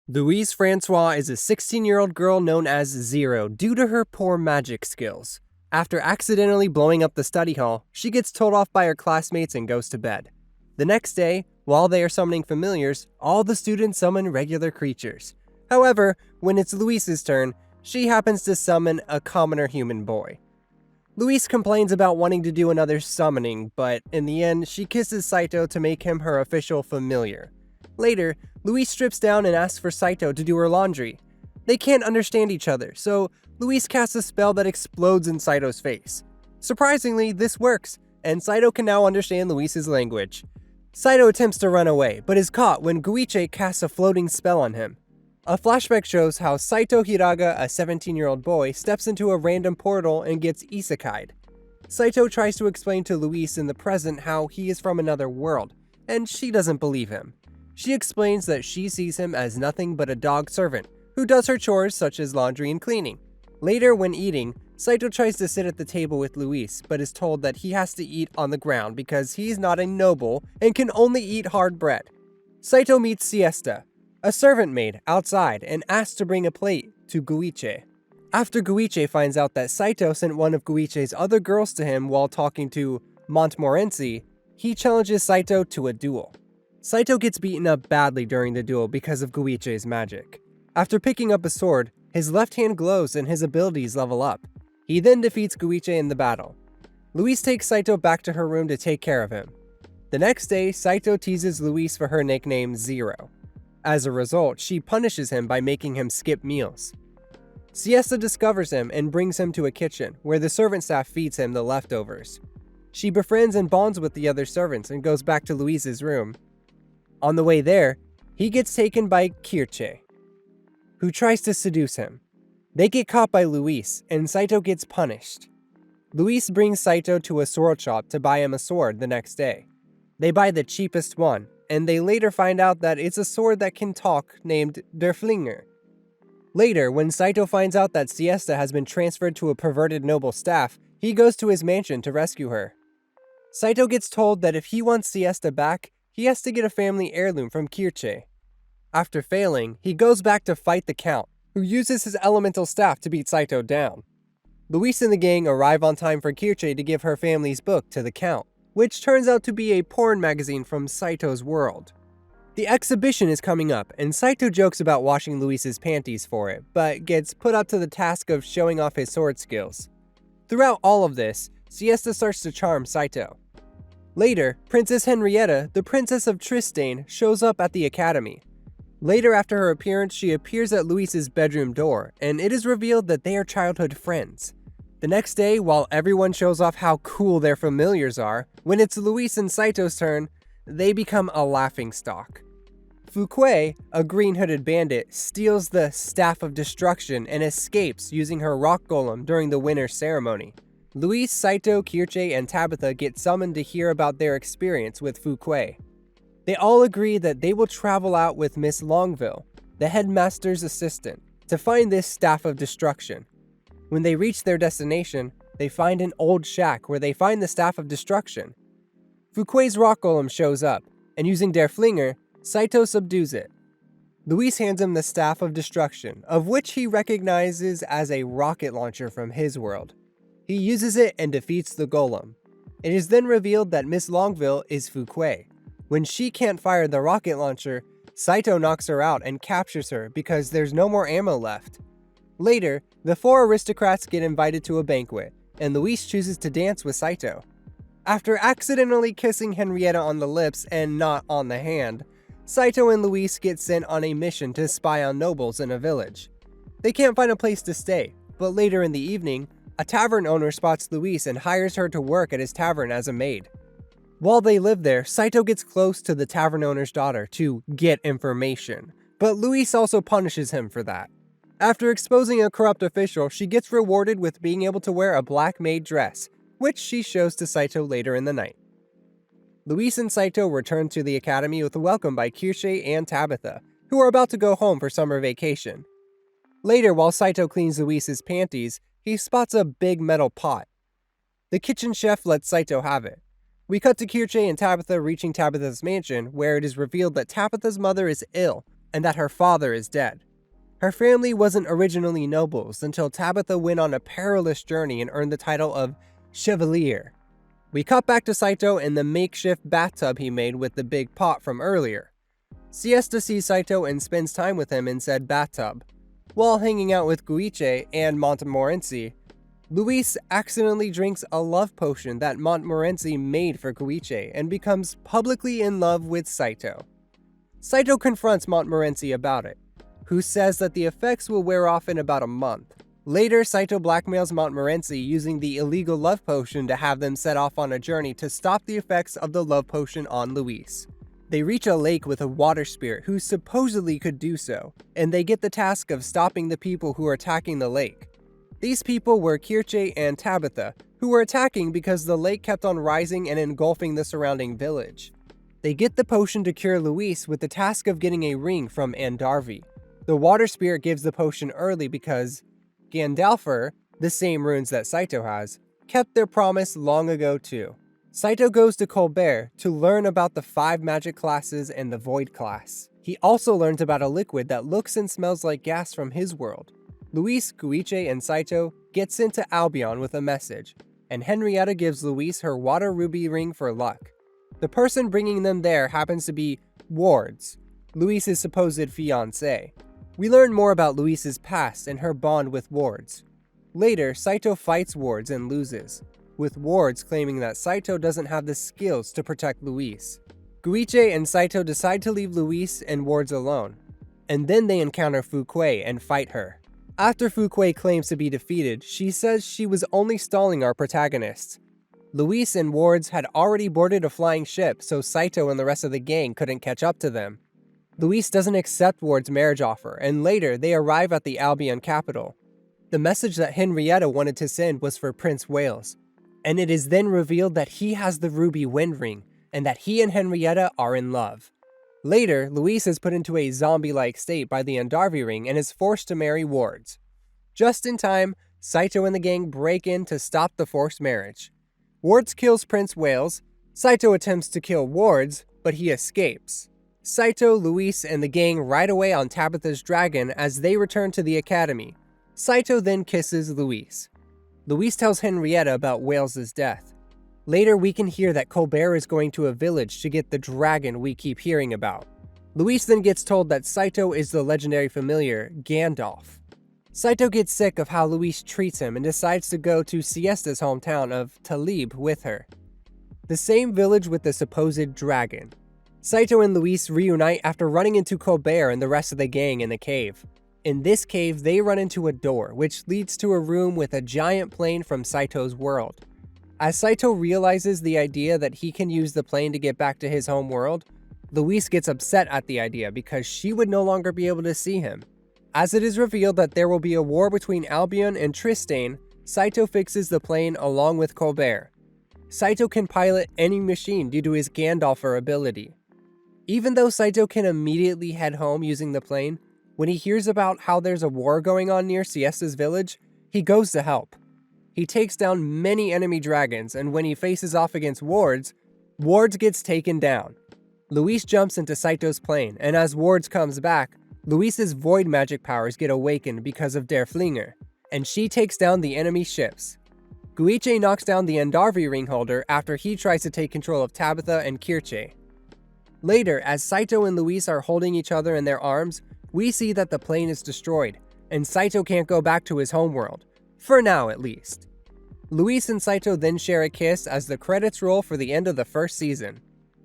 Louise Francois is a 16-year-old girl known as Zero due to her poor magic skills. After accidentally blowing up the study hall, she gets told off by her classmates and goes to bed. The next day, while they are summoning familiars, all the students summon regular creatures. However, when it's Louise's turn, she happens to summon a commoner human boy. Louise complains about wanting to do another summoning, but in the end, she kisses Saito to make him her official familiar. Later, Louise strips down and asks for Saito to do her laundry. They can't understand each other, so Louise casts a spell that explodes in Saito's face. Surprisingly, this works, and Saito can now understand Louise's language. Saito attempts to run away, but is caught when Guiche casts a floating spell on him. A flashback shows how Saito Hiraga, a 17-year-old boy, steps into a random portal and gets isekai'd. Saito tries to explain to Louise in the present how he is from another world, and she doesn't believe him. She explains that she sees him as nothing but a dog servant, who does her chores such as laundry and cleaning. Later, when eating, Saito tries to sit at the table with Louise, but is told that he has to eat on the ground because he's not a noble and can only eat hard bread. Saito meets Siesta, a servant maid, outside and asks to bring a plate to Guiche. After Guiche finds out that Saito sent one of Guiche's other girls to him while talking to Montmorency, he challenges Saito to a duel. Saito gets beaten up badly during the duel because of Guiche's magic. After picking up a sword, his left hand glows and his abilities level up. He then defeats Guiche in the battle. Louise takes Saito back to her room to take care of him. The next day, Saito teases Louise for her nickname Zero. As a result, she punishes him by making him skip meals. Siesta discovers him and brings him to a kitchen, where the servant staff feeds him the leftovers. She befriends and bonds with the other servants and goes back to Louise's room. On the way there, he gets taken by Kirche, who tries to seduce him. They get caught by Louise, and Saito gets punished. Louise brings Saito to a sword shop to buy him a sword the next day. They buy the cheapest one, and they later find out that it's a sword that can talk named Der Flinger. Later, when Saito finds out that Siesta has been transferred to a perverted noble staff, he goes to his mansion to rescue her. Saito gets told that if he wants Siesta back, he has to get a family heirloom from Kirche. After failing, he goes back to fight the Count, who uses his elemental staff to beat Saito down. Louise and the gang arrive on time for Kirche to give her family's book to the Count, which turns out to be a porn magazine from Saito's world. The exhibition is coming up, and Saito jokes about washing Louise's panties for it, but gets put up to the task of showing off his sword skills. Throughout all of this, Siesta starts to charm Saito. Later, Princess Henrietta, the Princess of Tristane, shows up at the academy. Later after her appearance, she appears at Louise's bedroom door, and it is revealed that they are childhood friends. The next day, while everyone shows off how cool their familiars are, when it's Louise and Saito's turn, they become a laughingstock. Fukui, a green-hooded bandit, steals the Staff of Destruction and escapes using her rock golem during the winter ceremony. Louise, Saito, Kirche, and Tabitha get summoned to hear about their experience with Fukui. They all agree that they will travel out with Miss Longville, the headmaster's assistant, to find this Staff of Destruction. When they reach their destination, they find an old shack where they find the Staff of Destruction. Fukui's rock golem shows up, and using Der Flinger, Saito subdues it. Louise hands him the Staff of Destruction, of which he recognizes as a rocket launcher from his world. He uses it and defeats the golem. It is then revealed that Miss Longville is Fukui. When she can't fire the rocket launcher, Saito knocks her out and captures her because there's no more ammo left. Later, the four aristocrats get invited to a banquet, and Louise chooses to dance with Saito. After accidentally kissing Henrietta on the lips and not on the hand, Saito and Louise get sent on a mission to spy on nobles in a village. They can't find a place to stay, but later in the evening, a tavern owner spots Louise and hires her to work at his tavern as a maid. While they live there, Saito gets close to the tavern owner's daughter to get information, but Louise also punishes him for that. After exposing a corrupt official, she gets rewarded with being able to wear a black maid dress, which she shows to Saito later in the night. Louise and Saito return to the academy with a welcome by Kirche and Tabitha, who are about to go home for summer vacation. Later, while Saito cleans Louise's panties, he spots a big metal pot. The kitchen chef lets Saito have it. We cut to Kirche and Tabitha reaching Tabitha's mansion, where it is revealed that Tabitha's mother is ill, and that her father is dead. Her family wasn't originally nobles until Tabitha went on a perilous journey and earned the title of Chevalier. We cut back to Saito in the makeshift bathtub he made with the big pot from earlier. Siesta sees Saito and spends time with him in said bathtub. While hanging out with Guiche and Montmorency, Luis accidentally drinks a love potion that Montmorency made for Guiche and becomes publicly in love with Saito. Saito confronts Montmorency about it, who says that the effects will wear off in about a month. Later, Saito blackmails Montmorency using the illegal love potion to have them set off on a journey to stop the effects of the love potion on Luis. They reach a lake with a water spirit who supposedly could do so, and they get the task of stopping the people who are attacking the lake. These people were Kirche and Tabitha, who were attacking because the lake kept on rising and engulfing the surrounding village. They get the potion to cure Luis with the task of getting a ring from Andarvi. The water spirit gives the potion early because Gandalfur, the same runes that Saito has, kept their promise long ago too. Saito goes to Colbert to learn about the 5 magic classes and the Void class. He also learns about a liquid that looks and smells like gas from his world. Luis, Guiche, and Saito get sent to Albion with a message, and Henrietta gives Luis her water ruby ring for luck. The person bringing them there happens to be Wards, Luis's supposed fiancé. We learn more about Luis's past and her bond with Wards. Later, Saito fights Wards and loses, with Wards claiming that Saito doesn't have the skills to protect Luis. Guiche and Saito decide to leave Luis and Wards alone, and then they encounter Fuquay and fight her. After Fuquay claims to be defeated, she says she was only stalling our protagonists. Luis and Wards had already boarded a flying ship, so Saito and the rest of the gang couldn't catch up to them. Luis doesn't accept Ward's marriage offer, and later they arrive at the Albion capital. The message that Henrietta wanted to send was for Prince Wales, and it is then revealed that he has the ruby wind ring, and that he and Henrietta are in love. Later, Luis is put into a zombie-like state by the Andarvi ring and is forced to marry Wards. Just in time, Saito and the gang break in to stop the forced marriage. Wards kills Prince Wales. Saito attempts to kill Wards, but he escapes. Saito, Luis, and the gang ride away on Tabitha's dragon as they return to the academy. Saito then kisses Luis. Luis tells Henrietta about Wales' death. Later, we can hear that Colbert is going to a village to get the dragon we keep hearing about. Luis then gets told that Saito is the legendary familiar, Gandalf. Saito gets sick of how Luis treats him and decides to go to Siesta's hometown of Talib with her, the same village with the supposed dragon. Saito and Luis reunite after running into Colbert and the rest of the gang in a cave. In this cave, they run into a door, which leads to a room with a giant plane from Saito's world. As Saito realizes the idea that he can use the plane to get back to his home world, Luis gets upset at the idea because she would no longer be able to see him. As it is revealed that there will be a war between Albion and Tristane, Saito fixes the plane along with Colbert. Saito can pilot any machine due to his Gandalfer ability. Even though Saito can immediately head home using the plane, when he hears about how there's a war going on near Siesta's village, he goes to help. He takes down many enemy dragons, and when he faces off against Wards, Wards gets taken down. Luis jumps into Saito's plane, and as Wards comes back, Luis's void magic powers get awakened because of Der Flinger, and she takes down the enemy ships. Guiche knocks down the Andarvi ring holder after he tries to take control of Tabitha and Kirche. Later, as Saito and Luis are holding each other in their arms, we see that the plane is destroyed, and Saito can't go back to his homeworld. For now, at least. Luis and Saito then share a kiss as the credits roll for the end of the first season.